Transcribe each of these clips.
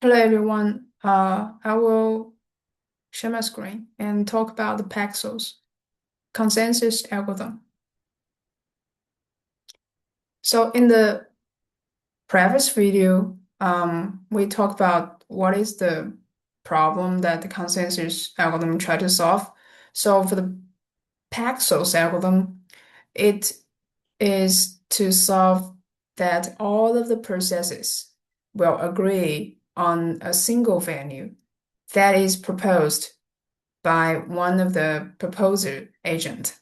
Hello everyone. I will share my screen and talk about the Paxos consensus algorithm. So in the previous video, we talked about what is the problem that the consensus algorithm try to solve. So for the Paxos algorithm, it is to solve that all of the processes will agree on a single value that is proposed by one of the proposer agent.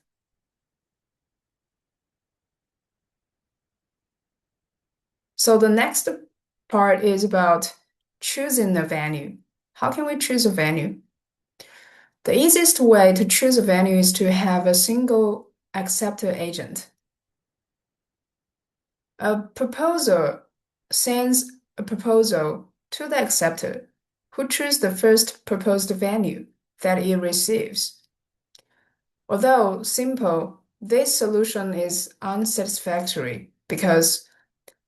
So the next part is about choosing a venue. How can we choose a venue? The easiest way to choose a venue is to have a single acceptor agent. A proposer sends a proposal to the acceptor, who chooses the first proposed venue that it receives. Although simple, this solution is unsatisfactory because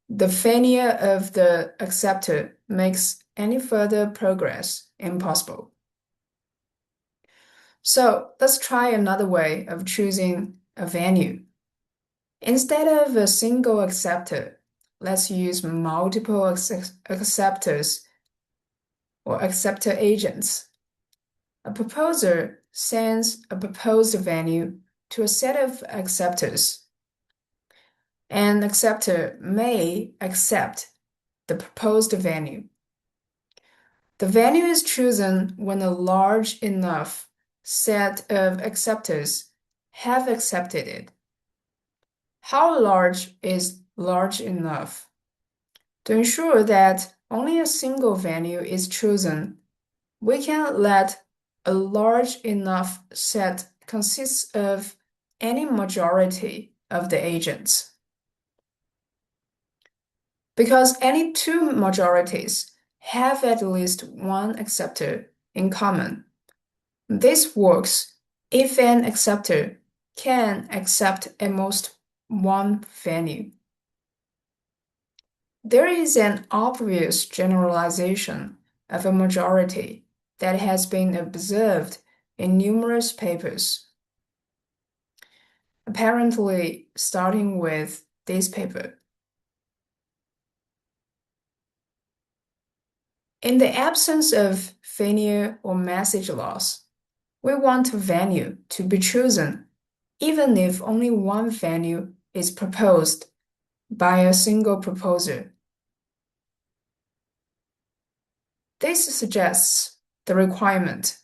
the failure of the acceptor makes any further progress impossible. So let's try another way of choosing a venue. Instead of a single acceptor, let's use multiple acceptors or acceptor agents. A proposer sends a proposed venue to a set of acceptors. An acceptor may accept the proposed venue. The venue is chosen when a large enough set of acceptors have accepted it. How large is large enough? To ensure that only a single venue is chosen, we can let a large enough set consist of any majority of the agents. Because any two majorities have at least one acceptor in common. This works if an acceptor can accept at most one venue. There is an obvious generalization of a majority that has been observed in numerous papers, apparently starting with this paper. In the absence of failure or message loss, we want a venue to be chosen, even if only one venue is proposed by a single proposer. This suggests the requirement.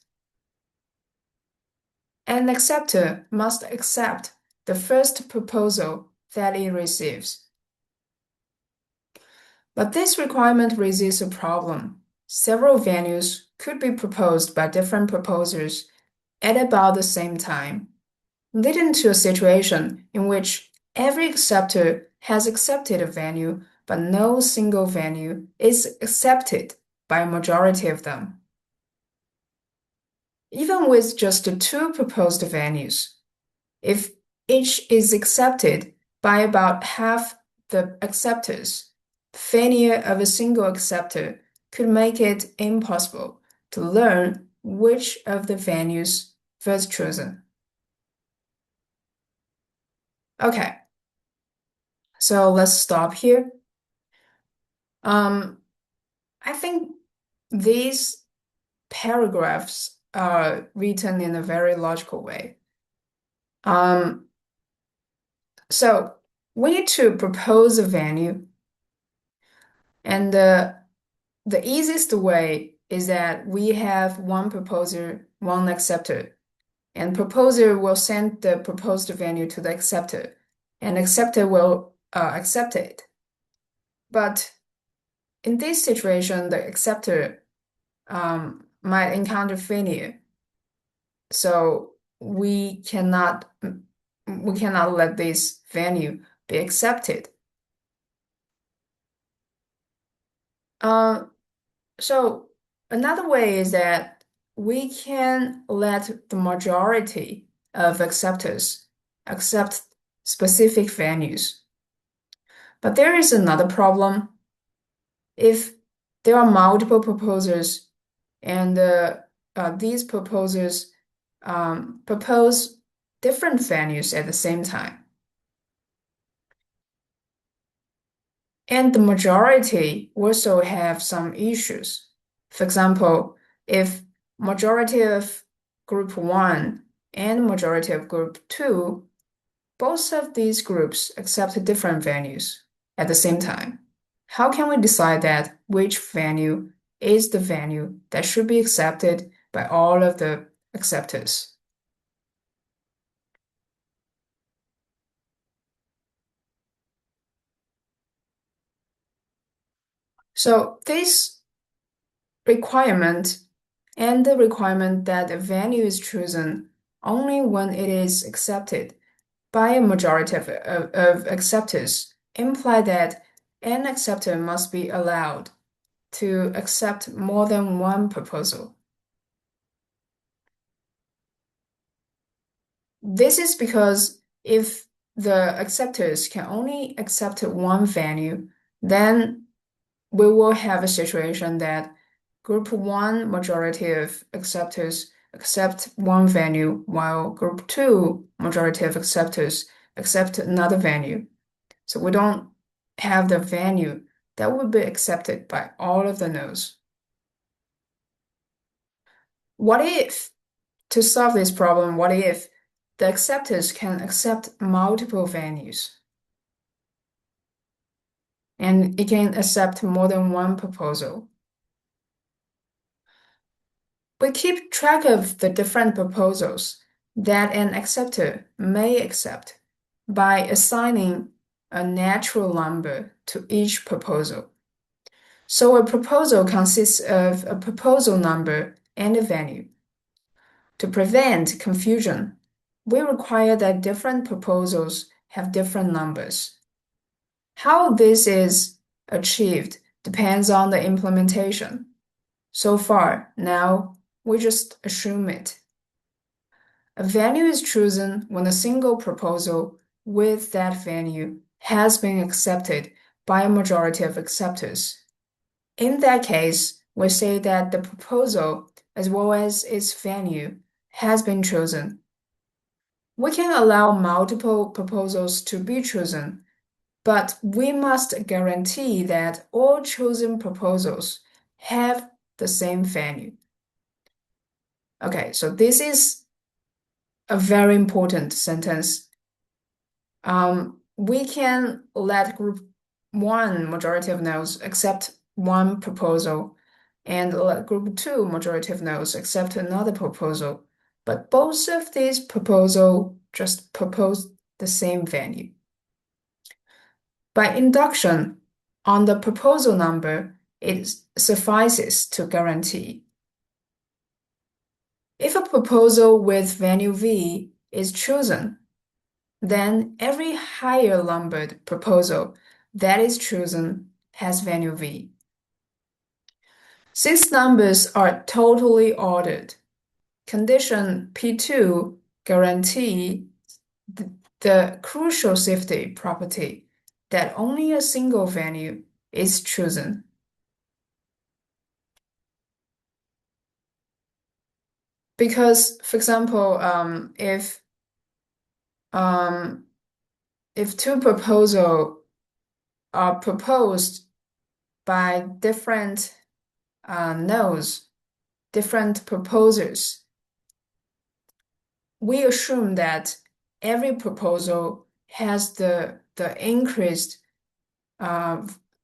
An acceptor must accept the first proposal that it receives. But this requirement raises a problem. Several venues could be proposed by different proposers at about the same time, leading to a situation in which every acceptor has accepted a venue, but no single venue is accepted by a majority of them. Even with just two proposed venues, if each is accepted by about half the acceptors, failure of a single acceptor could make it impossible to learn which of the venues was chosen. Okay, so let's stop here. I think these paragraphs are written in a very logical way. Um, so we need to propose a venue, and the easiest way is that we have one proposer, one acceptor, and proposer will send the proposed venue to the acceptor, and acceptor will accept it. But in this situation, the acceptor might encounter failure, so we cannot let this venue be accepted. Uh, so another way is that we can let the majority of acceptors accept specific venues. But there is another problem. If there are multiple proposers, and these proposers propose different venues at the same time. And the majority also have some issues. For example, if majority of group 1 and majority of group 2, both of these groups accept different venues at the same time. How can we decide that which venue is the venue that should be accepted by all of the acceptors? So this requirement and the requirement that a venue is chosen only when it is accepted by a majority of acceptors imply that an acceptor must be allowed to accept more than one proposal. This is because if the acceptors can only accept one venue, then we will have a situation that group 1 majority of acceptors accept one venue, while group 2 majority of acceptors accept another venue. So we don't have the venue that will be accepted by all of the nodes. What if, to solve this problem, what if the acceptors can accept multiple venues and it can accept more than one proposal? We keep track of the different proposals that an acceptor may accept by assigning a natural number to each proposal. So a proposal consists of a proposal number and a venue. To prevent confusion, we require that different proposals have different numbers. How this is achieved depends on the implementation. So far, now, we just assume it. A venue is chosen when a single proposal with that venue has been accepted by a majority of acceptors. In that case, we say that the proposal, as well as its venue, has been chosen. We can allow multiple proposals to be chosen, but we must guarantee that all chosen proposals have the same venue. Okay, so this is a very important sentence. We can let group 1 majority of nodes accept one proposal and let group 2 majority of nodes accept another proposal. But both of these proposals just propose the same venue. By induction on the proposal number, it suffices to guarantee. If a proposal with venue V is chosen, then every higher numbered proposal that is chosen has value v. Since numbers are totally ordered, condition P2 guarantee the crucial safety property that only a single value is chosen. Because, for example, um, if two proposals are proposed by different nodes, different proposers, we assume that every proposal has the increased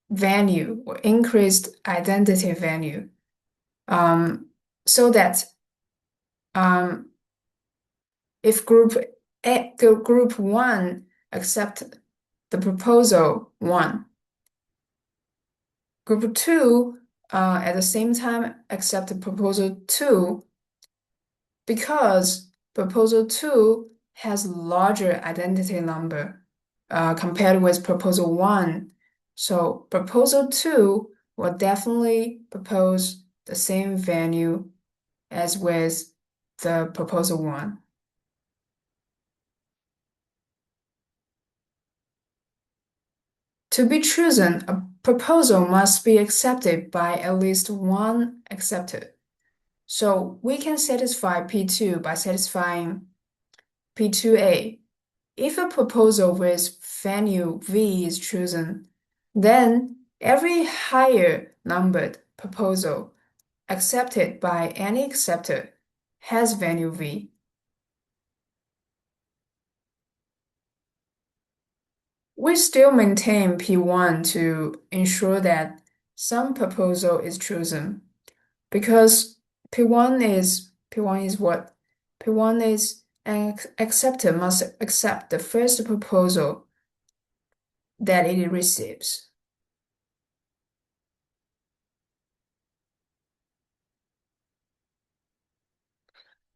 value or increased identity value, so that if group 1 accept the proposal 1, group 2 at the same time accept the proposal 2, because proposal 2 has larger identity number compared with proposal 1. So proposal 2 will definitely propose the same value as with the proposal 1. To be chosen proposal must be accepted by at least one acceptor. So we can satisfy P2 by satisfying P2A. If a proposal with value V is chosen, then every higher numbered proposal accepted by any acceptor has value V. We still maintain P1 to ensure that some proposal is chosen because P1 is what? P1 is an acceptor must accept the first proposal that it receives.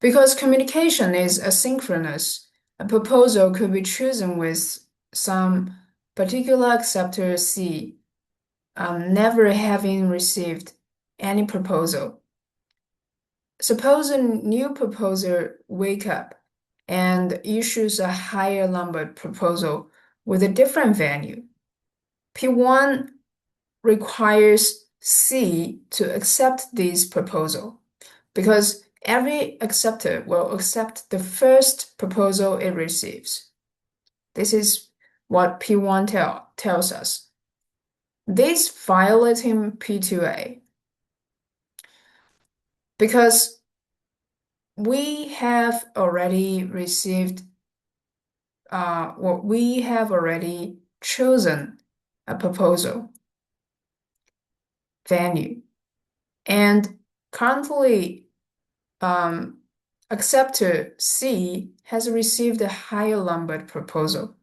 Because communication is asynchronous, a proposal could be chosen with some particular acceptor C, never having received any proposal. Suppose a new proposer wake up and issues a higher numbered proposal with a different value. P1 requires C to accept this proposal because every acceptor will accept the first proposal it receives. This is what P1 tells us. This violating P2A because we have already received, we have already chosen a proposal value, and currently acceptor C has received a higher numbered proposal.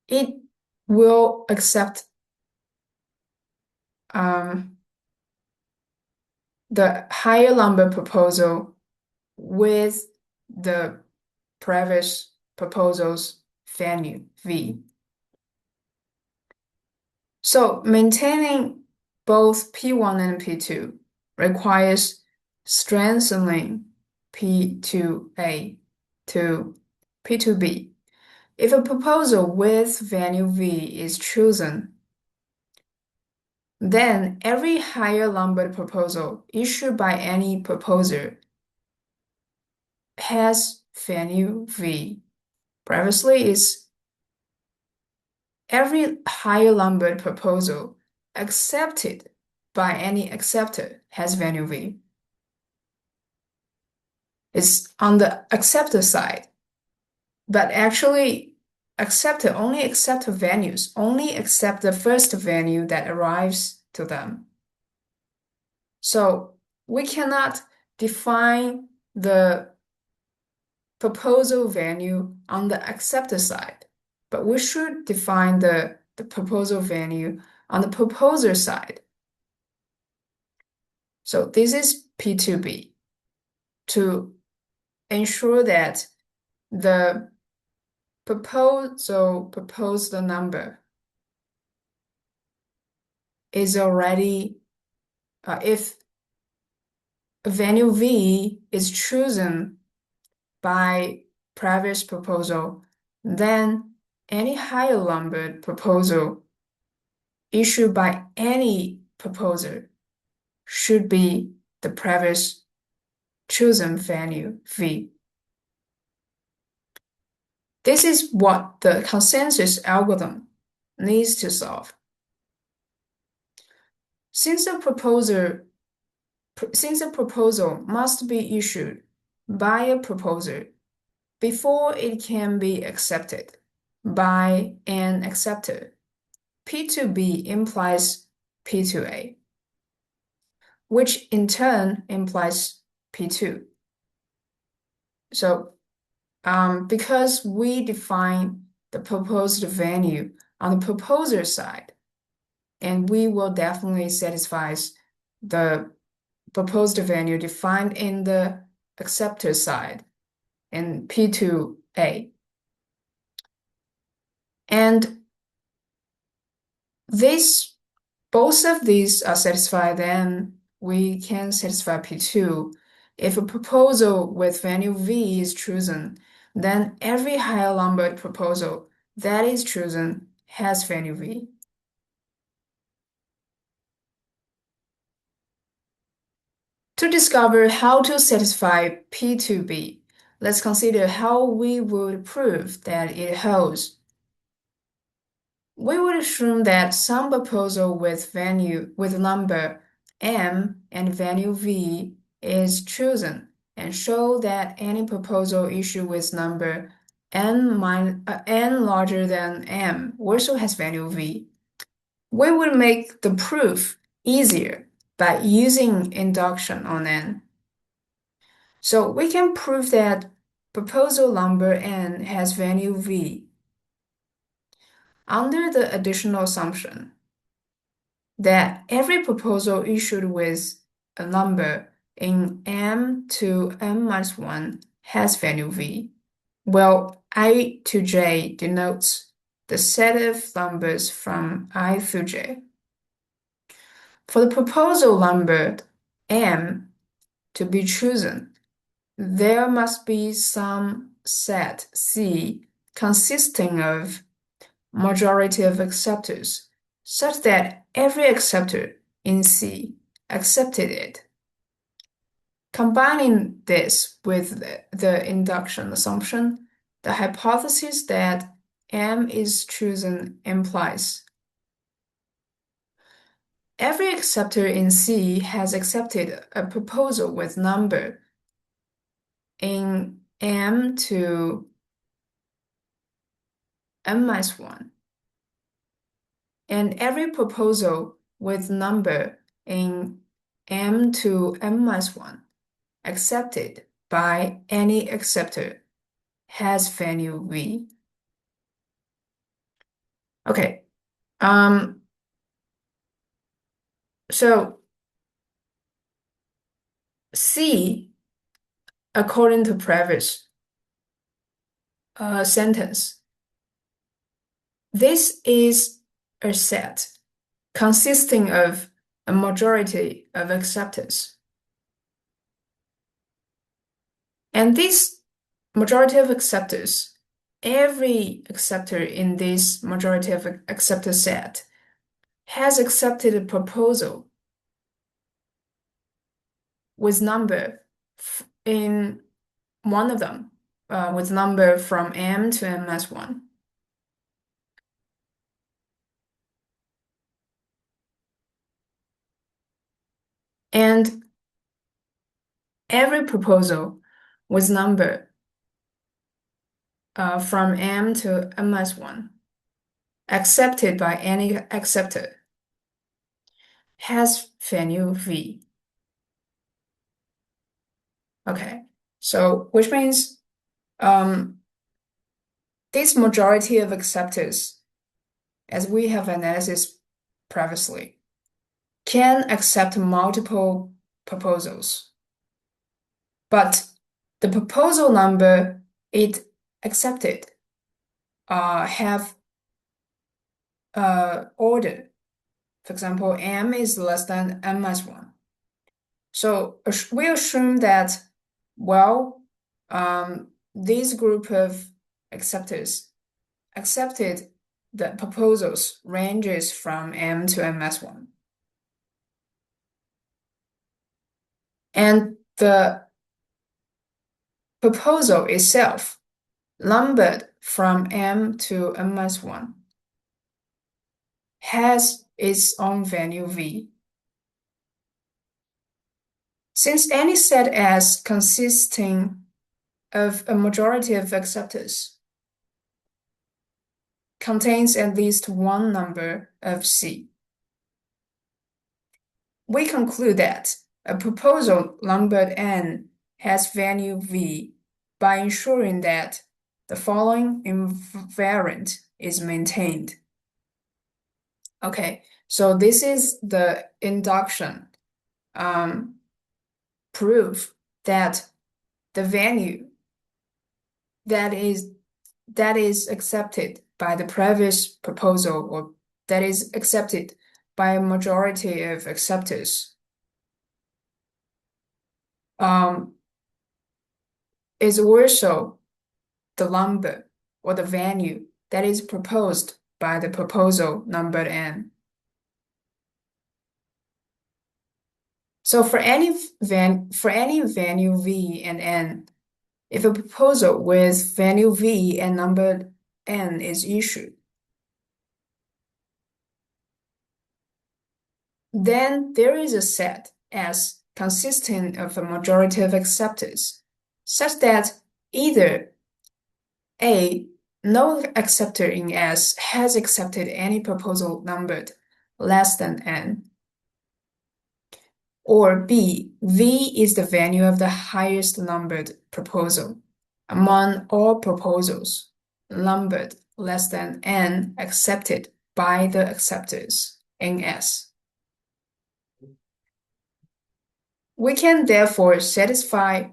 It will accept the higher number proposal with the previous proposal's value V. So maintaining both P1 and P2 requires strengthening P2A to P2B. If a proposal with value V is chosen, then every higher numbered proposal issued by any proposer has value V. Previously, is every higher numbered proposal accepted by any acceptor has value V. It's on the acceptor side, but actually acceptor only accept values, only accept the first value that arrives to them. So we cannot define the proposal value on the acceptor side, but we should define the proposal value on the proposer side. So this is P2B to ensure that the proposed number is already, if value V is chosen by previous proposal, then any higher numbered proposal issued by any proposer should be the previous chosen value V. This is what the consensus algorithm needs to solve. Since a proposal must be issued by a proposer before it can be accepted by an acceptor, P2B implies P2A, which in turn implies P2. So because we define the proposed value on the proposer side, and we will definitely satisfy the proposed value defined in the acceptor side in P2A. And both of these are satisfied, then we can satisfy P2. If a proposal with value V is chosen, then every higher numbered proposal that is chosen has value v. To discover how to satisfy P to B, let's consider how we would prove that it holds. We would assume that some proposal with number m and value v is chosen, and show that any proposal issued with number n larger than m also has value v. We would make the proof easier by using induction on n. So we can prove that proposal number n has value v under the additional assumption that every proposal issued with a number in m to m-1 has value v. Well, I to j denotes the set of numbers from I through j. For the proposal number m to be chosen, there must be some set C consisting of majority of acceptors, such that every acceptor in C accepted it. Combining this with the induction assumption, the hypothesis that M is chosen implies every acceptor in C has accepted a proposal with number in M to m-1, and every proposal with number in m to m-1 accepted by any acceptor has value v. Okay, so C, according to previous sentence, this is a set consisting of a majority of acceptors. And this majority of acceptors, every acceptor in this majority of acceptor set has accepted a proposal with number in one of them, with number from m to m-1. And every proposal with number from m to m-1 accepted by any acceptor has value v. Okay, so which means this majority of acceptors, as we have analysis previously, can accept multiple proposals. But the proposal number it accepted have order. For example, m is less than m-1. So we assume that, well, this group of acceptors accepted the proposals ranges from m to m-1. And the proposal itself, numbered from m to m-1, has its own value v. Since any set S consisting of a majority of acceptors contains at least one number of C, we conclude that a proposal numbered n has value v by ensuring that the following invariant is maintained. Okay, so this is the induction proof that the value that is accepted by the previous proposal, or that is accepted by a majority of acceptors, is also the number or the value that is proposed by the proposal numbered n. So for any value v and n, if a proposal with value v and number n is issued, then there is a set S consisting of a majority of acceptors, such that either A, no acceptor in S has accepted any proposal numbered less than n, or B, V is the value of the highest numbered proposal among all proposals numbered less than n accepted by the acceptors in S. We can therefore satisfy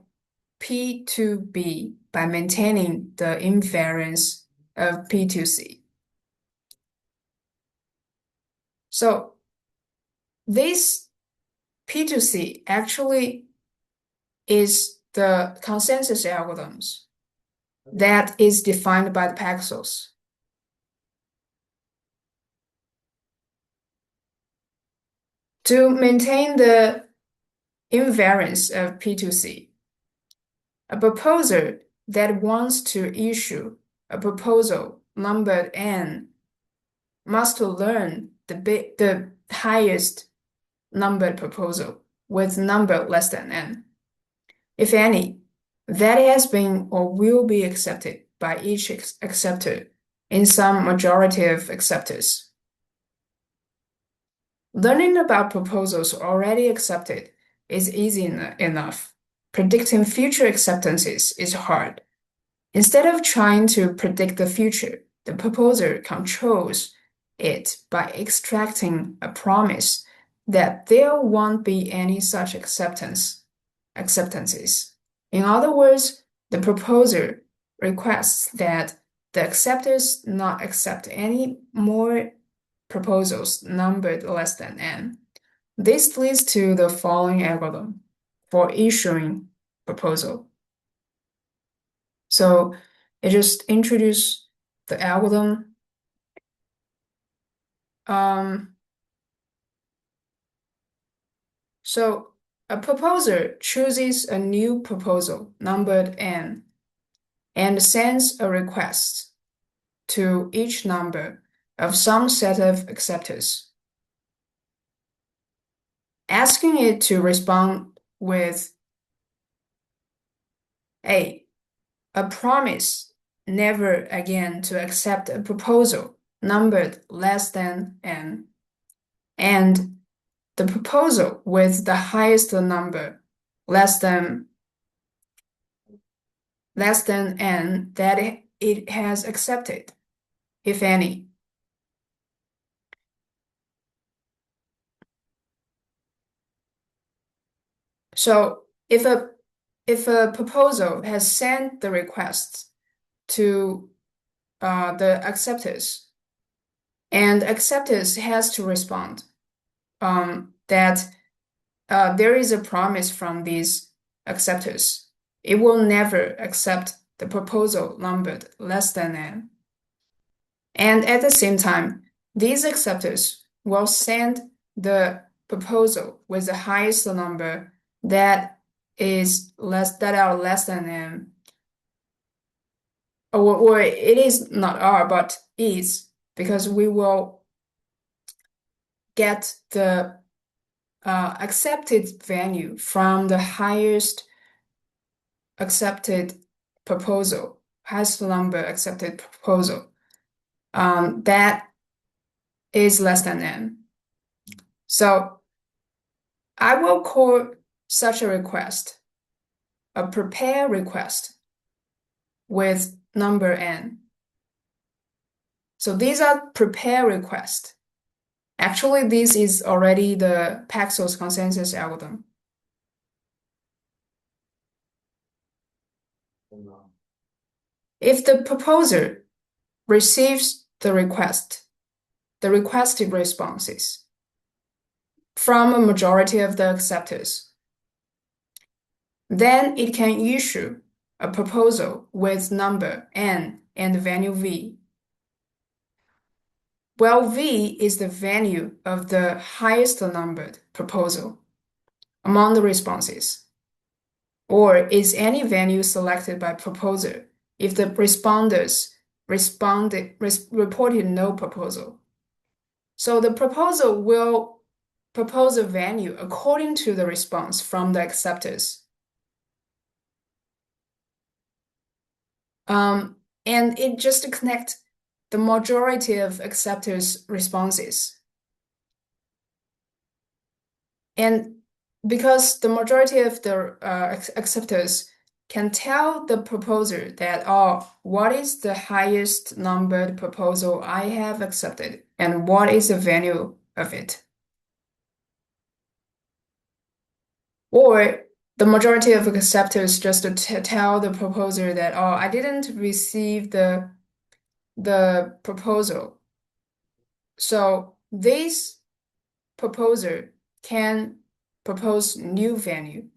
P to B by maintaining the invariance of P to C. So this P to C actually is the consensus algorithms that is defined by the Paxos. To maintain the invariance of P to C, a proposer that wants to issue a proposal numbered n must learn the highest numbered proposal with number less than n, if any, that has been or will be accepted by each acceptor in some majority of acceptors. Learning about proposals already accepted is easy enough. Predicting future acceptances is hard. Instead of trying to predict the future, the proposer controls it by extracting a promise that there won't be any such acceptances. In other words, the proposer requests that the acceptors not accept any more proposals numbered less than n. This leads to the following algorithm for issuing proposal. So I just introduce the algorithm. So a proposer chooses a new proposal numbered n and sends a request to each number of some set of acceptors, asking it to respond with A, a promise never again to accept a proposal numbered less than n, and the proposal with the highest number less than n that it has accepted, if any. So if a proposal has sent the request to the acceptors, and acceptors has to respond that there is a promise from these acceptors, it will never accept the proposal numbered less than n. And at the same time, these acceptors will send the proposal with the highest number that are less than n, or it is not are but is, because we will get the accepted value from the highest accepted proposal, highest number accepted proposal that is less than n. So I will call such a request a prepare request with number n. So these are prepare requests. Actually, this is already the Paxos consensus algorithm. If the proposer receives the requested responses from a majority of the acceptors, then it can issue a proposal with number n and value v. Well, V is the value of the highest numbered proposal among the responses, or is any value selected by proposer if the responders reported no proposal. So the proposal will propose a value according to the response from the acceptors. And it just connects the majority of acceptors' responses. And because the majority of the acceptors can tell the proposer that, oh, what is the highest numbered proposal I have accepted, and what is the value of it? Or the majority of acceptors just tell the proposer that, oh, I didn't receive the proposal. So this proposer can propose new value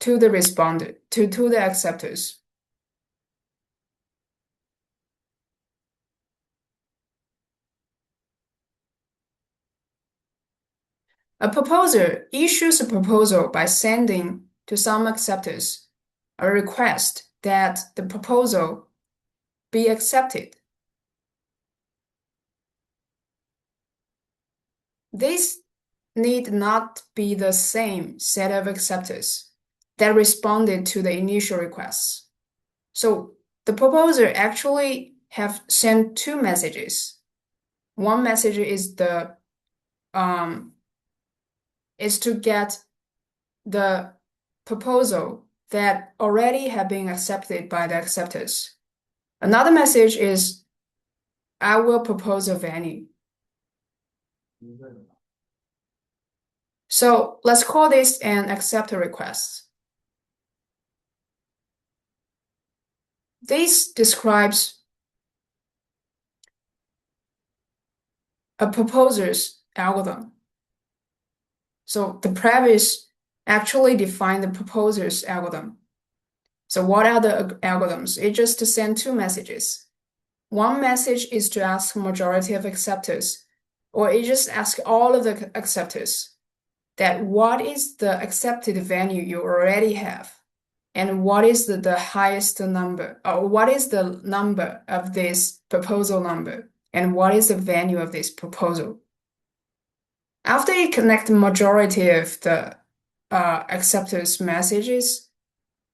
to the responder, to the acceptors. A proposer issues a proposal by sending to some acceptors a request that the proposal be accepted. This need not be the same set of acceptors that responded to the initial requests. So the proposer actually have sent two messages. One message is to get the proposal that already have been accepted by the acceptors. Another message is, I will propose a venue. So let's call this an acceptor request. This describes a proposer's algorithm. So the previous actually define the proposer's algorithm. So what are the algorithms? It just to send two messages. One message is to ask majority of acceptors, or it just ask all of the acceptors that what is the accepted value you already have, and what is the highest number, or what is the number of this proposal number, and what is the value of this proposal. After you connect the majority of the acceptors' messages,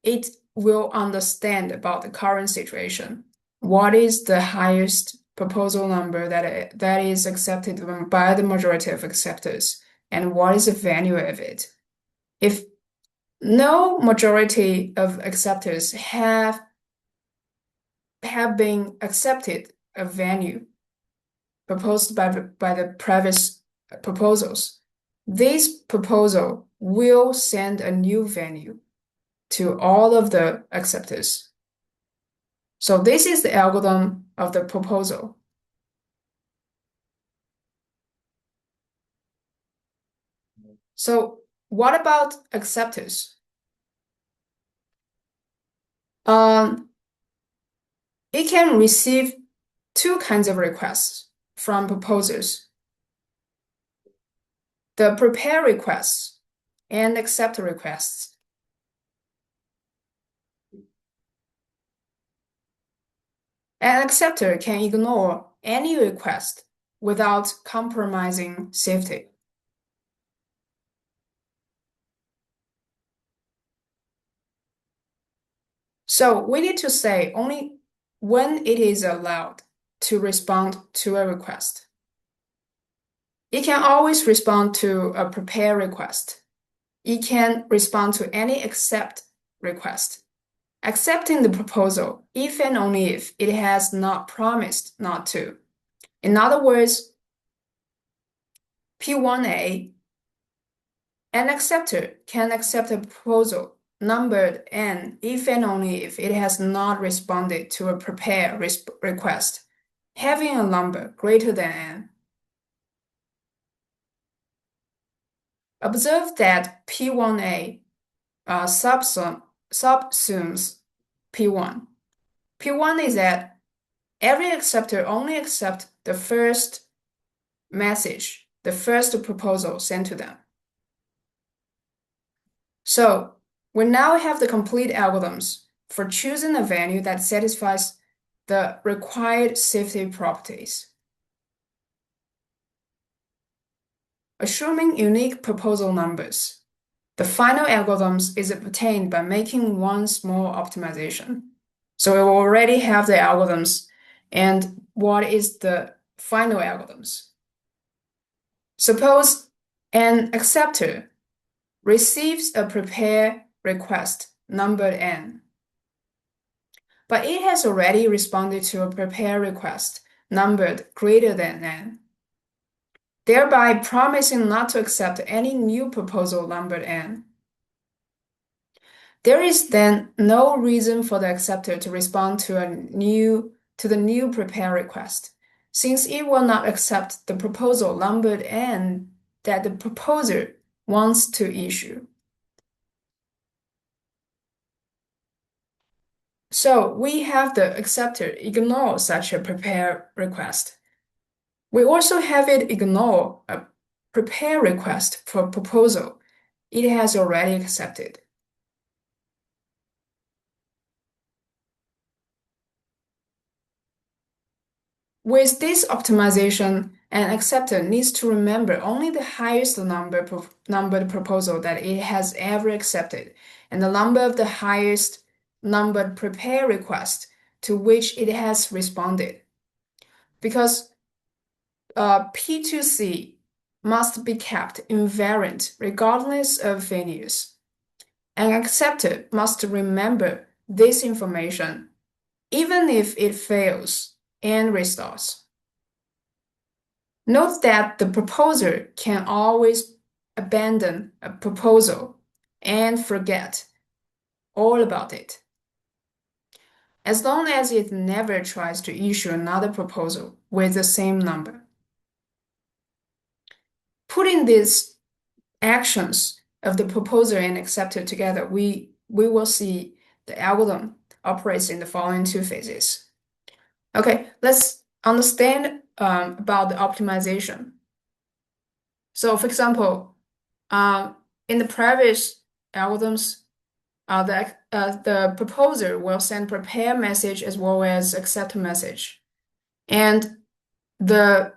it will understand about the current situation. What is the highest proposal number that is accepted by the majority of acceptors, and what is the value of it? If no majority of acceptors have been accepted a value proposed by the previous proposals, this proposal will send a new value to all of the acceptors. So this is the algorithm of the proposal. So what about acceptors? It can receive two kinds of requests from proposers: the prepare requests and acceptor requests. An acceptor can ignore any request without compromising safety. So we need to say only when it is allowed to respond to a request. It can always respond to a prepare request. It can respond to any accept request, accepting the proposal if and only if it has not promised not to. In other words, P1A, an acceptor can accept a proposal numbered n if and only if it has not responded to a prepare request having a number greater than n. Observe that P1A subsumes P1. P1 is at every acceptor only accepts the first message, the first proposal sent to them. So we now have the complete algorithms for choosing a venue that satisfies the required safety properties. Assuming unique proposal numbers, the final algorithms is obtained by making one small optimization. So we already have the algorithms, and what is the final algorithms? Suppose an acceptor receives a prepare request numbered n, but it has already responded to a prepare request numbered greater than n, thereby promising not to accept any new proposal numbered n. There is then no reason for the acceptor to respond to the new prepare request, since it will not accept the proposal numbered n that the proposer wants to issue. So we have the acceptor ignore such a prepare request. We also have it ignore a prepare request for proposal it has already accepted. With this optimization, an acceptor needs to remember only the highest numbered proposal that it has ever accepted and the number of the highest numbered prepare request to which it has responded. Because P2C must be kept invariant regardless of venues. An acceptor must remember this information even if it fails and restarts. Note that the proposer can always abandon a proposal and forget all about it, as long as it never tries to issue another proposal with the same number. Putting these actions of the proposer and acceptor together, we will see the algorithm operates in the following two phases. Okay, let's understand about the optimization. So, for example, in the previous algorithms, the proposer will send prepare message as well as accept message, and the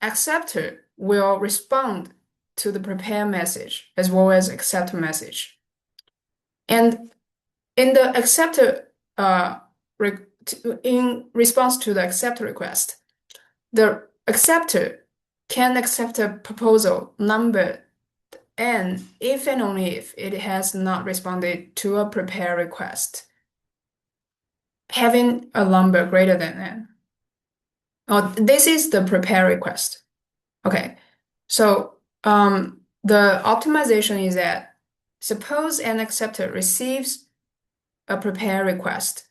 acceptor will respond to the prepare message as well as accept message. And in the acceptor in response to the accept request, the acceptor can accept a proposal number n if and only if it has not responded to a prepare request having a number greater than n. Oh, this is the prepare request. Okay, so the optimization is that suppose an acceptor receives a prepare request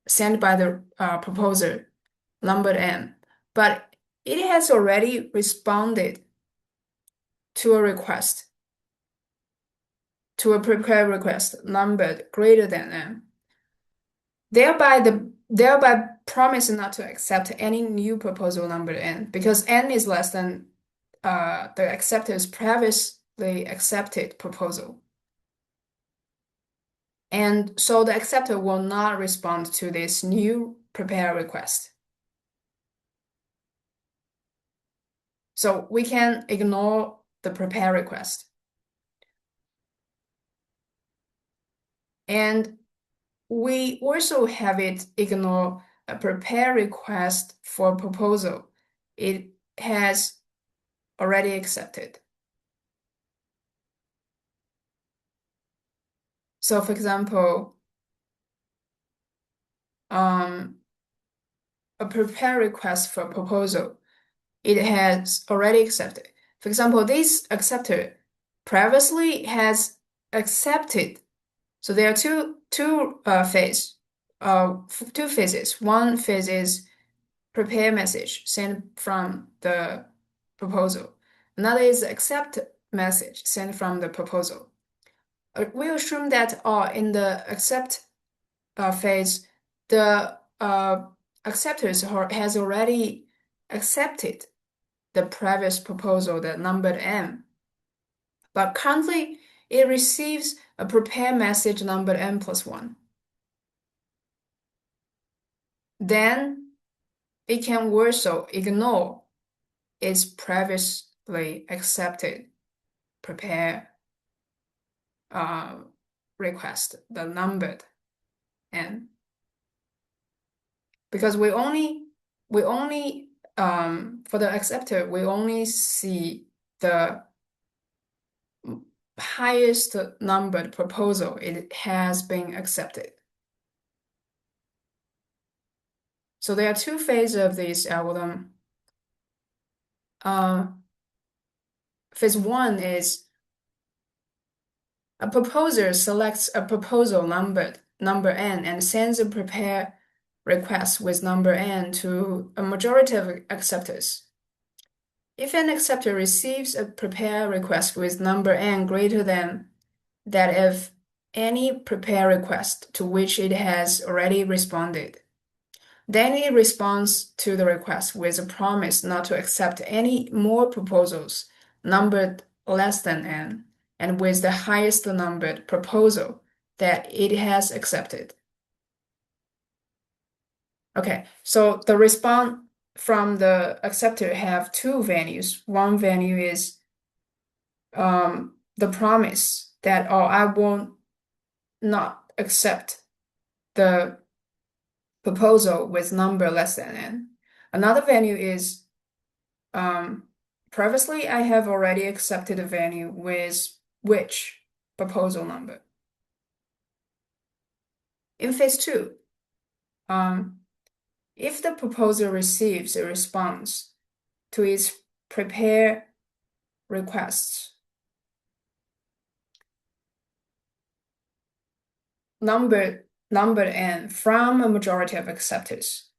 sent by the proposer numbered n, but it has already responded to a request, to a prepare request numbered greater than n, thereby promising not to accept any new proposal numbered n, because n is less than the acceptor's previously accepted proposal. And so the acceptor will not respond to this new prepare request. So we can ignore the prepare request. And we also have it ignore a prepare request for proposal it has already accepted. So for example, a prepare request for proposal it has already accepted. For example, this acceptor previously has accepted. So there are two phases. One phase is prepare message sent from the proposal. Another is accept message sent from the proposal. We assume that in the accept phase, the acceptors has already accepted the previous proposal that numbered n, but currently it receives a prepare message numbered n plus 1. Then it can also ignore its previously accepted prepare request, the numbered n, because we only for the acceptor we only see the highest numbered proposal it has been accepted. So there are two phases of this algorithm. Phase 1 is a proposer selects a proposal number n and sends a prepare request with number n to a majority of acceptors. If an acceptor receives a prepare request with number n greater than that of any prepare request to which it has already responded, then it responds to the request with a promise not to accept any more proposals numbered less than n, and with the highest numbered proposal that it has accepted. Okay, so the response from the acceptor have two values. One value is the promise that, oh, I will not accept the proposal with number less than n. Another value is previously I have already accepted a value with which proposal number. In phase 2, if the proposer receives a response to its prepare requests numbered n from a majority of acceptors,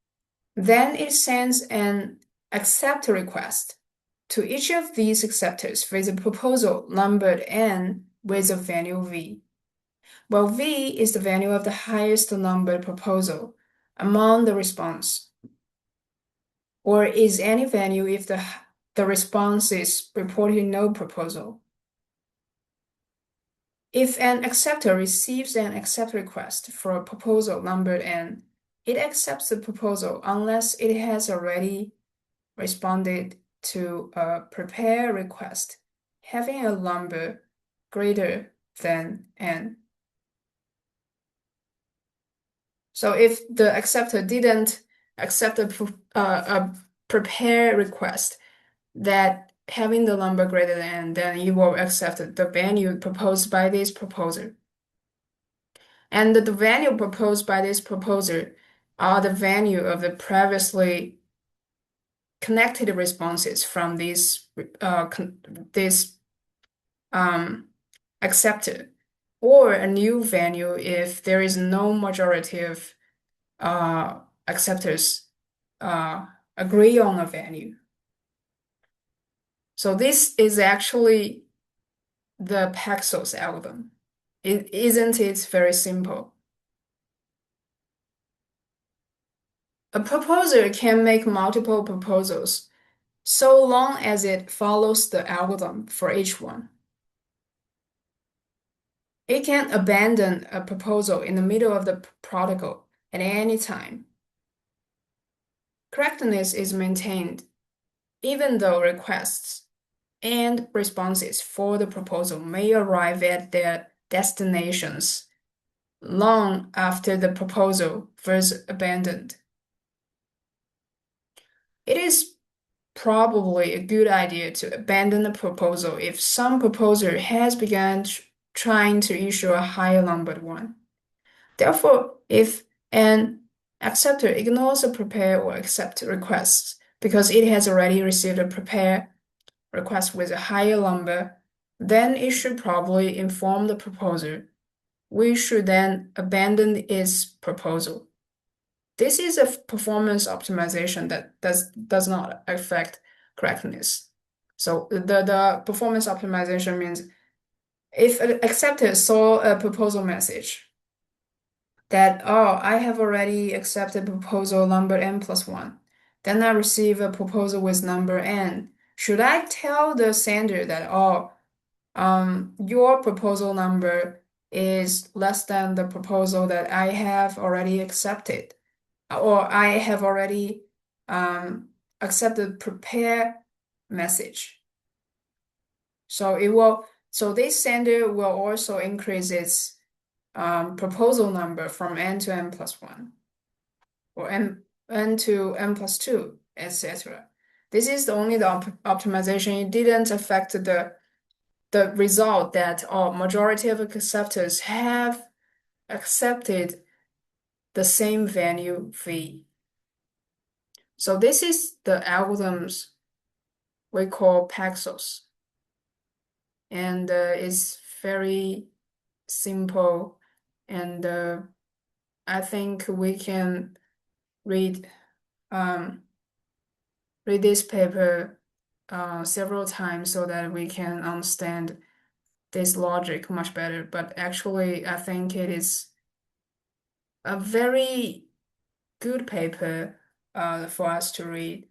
then it sends an accept request to each of these acceptors with a proposal numbered n with a value v. Well, v is the value of the highest numbered proposal among the response, or is any value if the response is reporting no proposal. If an acceptor receives an accept request for a proposal numbered n, it accepts the proposal unless it has already responded to a prepare request having a number greater than n. So if the acceptor didn't accept a prepare request that having the number greater than n, then you will accept the value proposed by this proposer. And the value proposed by this proposer are the value of the previously connected responses from this acceptor, or a new value if there is no majority of acceptors agree on a value. So this is actually the Paxos algorithm. Isn't it very simple? A proposer can make multiple proposals so long as it follows the algorithm for each one. It can abandon a proposal in the middle of the protocol at any time. Correctness is maintained even though requests and responses for the proposal may arrive at their destinations long after the proposal was abandoned. It is probably a good idea to abandon the proposal if some proposer has begun trying to issue a higher numbered one. Therefore, if an acceptor ignores a prepare or accept requests because it has already received a prepare request with a higher number, then it should probably inform the proposer. We should then abandon its proposal. This is a performance optimization that does not affect correctness. So the performance optimization means if an acceptor saw a proposal message that, oh, I have already accepted proposal number n plus 1. Then I receive a proposal with number n. Should I tell the sender that, oh, your proposal number is less than the proposal that I have already accepted, or I have already accepted prepare message. So this sender will also increase its proposal number from n to n plus 1 or n to n plus 2, etc. This is only the optimization. It didn't affect the result that majority of acceptors have accepted the same value v. So this is the algorithms we call Paxos, and it's very simple, and I think we can read read this paper several times so that we can understand this logic much better. But actually, I think it is a very good paper for us to read.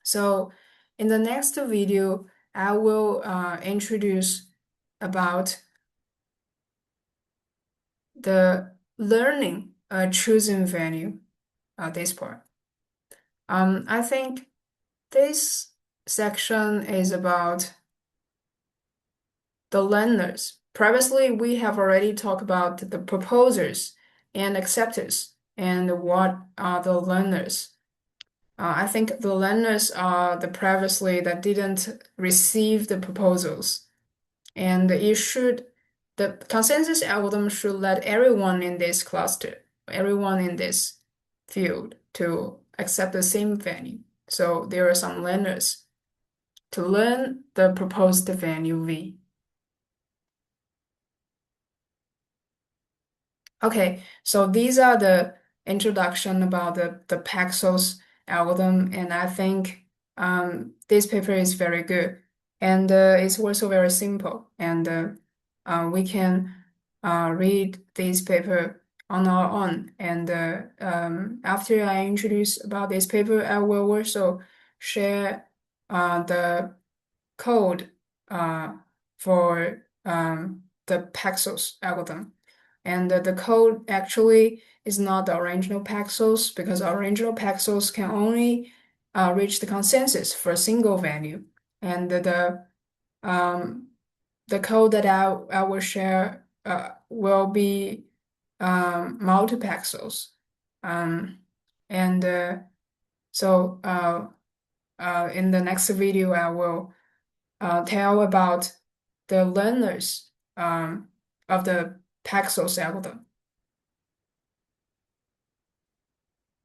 So in the next video, I will introduce about the learning choosing value, this part. I think this section is about the learners. Previously, we have already talked about the proposers and acceptors and what are the learners. I think the learners are the previously that didn't receive the proposals. And the consensus algorithm should let everyone in this cluster, everyone in this field to accept the same value. So there are some learners to learn the proposed value V. Okay, so these are the introduction about the Paxos algorithm, and I think this paper is very good, and it's also very simple, and we can read this paper on our own. And after I introduce about this paper, I will also share the code for the Paxos algorithm. And the code actually is not the original Paxos because original Paxos can only reach the consensus for a single value. And the code that I will share will be multi-Paxos. And so in the next video, I will tell about the learners of the Paxos algorithm.